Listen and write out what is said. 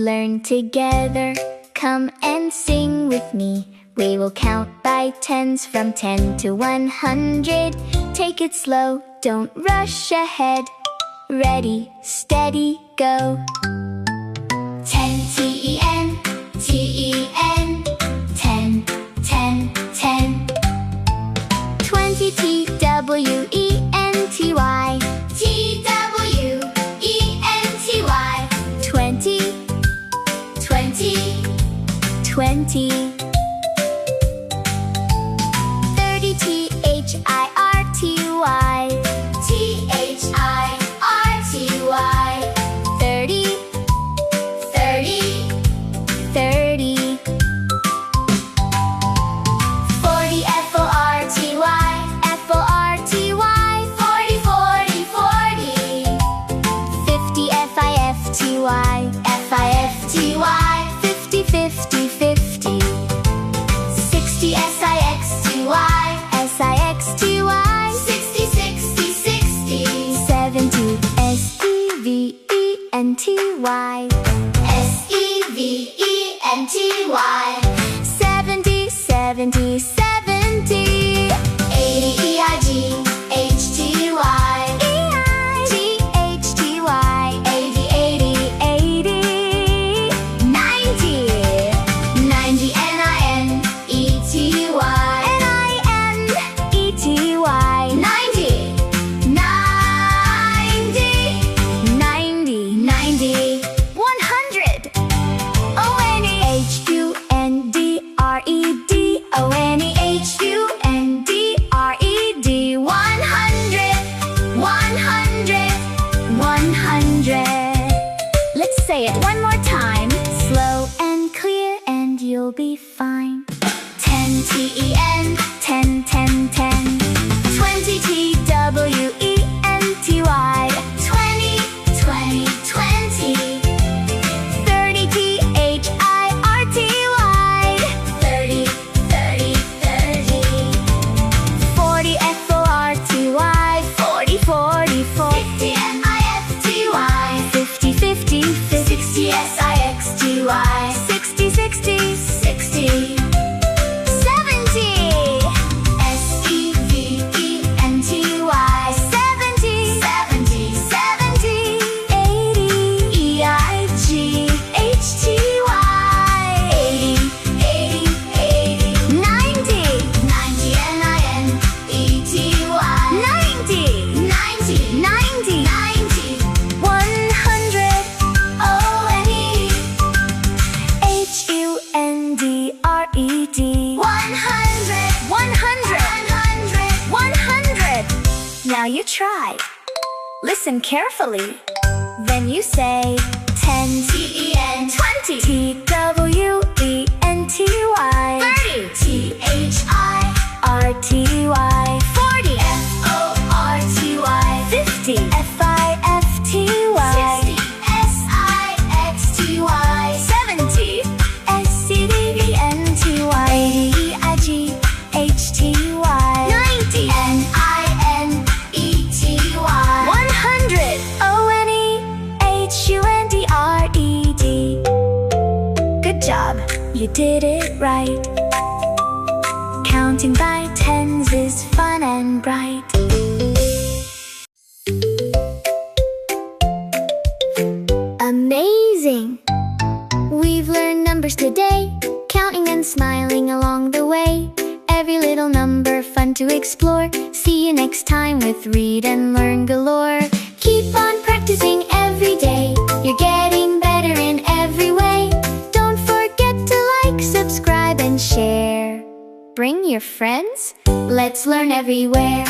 learn together. Come and sing with me. We will count by tens from 10 to 100. Take it slow, don't rush ahead. Ready, steady, go. 10 T-E-N, T-E-N. 10, 10, 10. 20 T-W-E-N-T-Y. T-W-E-N-T-Y. 20, 20, 20. 30 T-H-I-R-T-Y. T-H-I-R-T-Y. 30, 30, 30. 40 F-O-R-T-Y. F-O-R-T-Y. 40, 40, 40. 50 F-I-F-T-Y. F-I-F-T-Y. 50, 50, 50. 60 S-I-X-T-Y. S-I-X-T-Y. 60, 60, 60. 70 S-E-V-E-N-T-Y. S-E-V-E-N-T-Y. 70, 70, 70. 80 E-I-G-H-T-Y. E-I-G-H-T-Y. 80, 80, 80. 90. 90 N-I-N-E-T-Y. N-I-N-E-T-Y. 90. 90. 90. 100. O-N-E-H-U-N-D-R-E-D. O-N-E-H-U-N-D-R-E-D. 100. 100. 100. Let's say it one more time. Slow and clear and you'll be fine. 10 T-E-N. 10, 10, 10. 20 T-W-E-N-T-Y. 20, 20, 20. 30 T-H-I-R-T-Y. 30, 30, 30. 40 F-O-R-T-Y. 40, 40, 40. 50 M-I-F-T-Y. 50, 50, 50. 60 S-I-X-T-Y. 60, 60, 60. 70 S-E-V-E-N-T-Y. 70, 70, 70. 80 E-I-G-H-T-Y. 80, 80, 80. 90 90 N-I-N-E-T-Y. 90 90 90 90. 100 O-N-E-H-U-N-D-R-E-D. 100 100 100. Now you try. Listen carefully. Then you say 10 T-E-N. 20 T-W-E-N-T-Y. 30 T-H-I-R-T-Y. 40 F-O-R-T-Y. 50 F-I-F-T-Y. 60 S-I-X-T-Y. 70 S-C-D-E-N-T-Y. 80 E-I-G-H-T-Y. 90 N-I-N-E-T-Y. 100 O-N-E-H-U-N-D-R-E-D. Good job, you did it right. Counting by tens is fun and bright. Amazing! We've learned numbers today, counting and smiling along the way. Every little number fun to explore. See you next time with Read and Learn galore. Keep on practicing every day. You're getting better in every way. Don't forget to like, subscribe, and share. Bring your friends. Let's learn everywhere.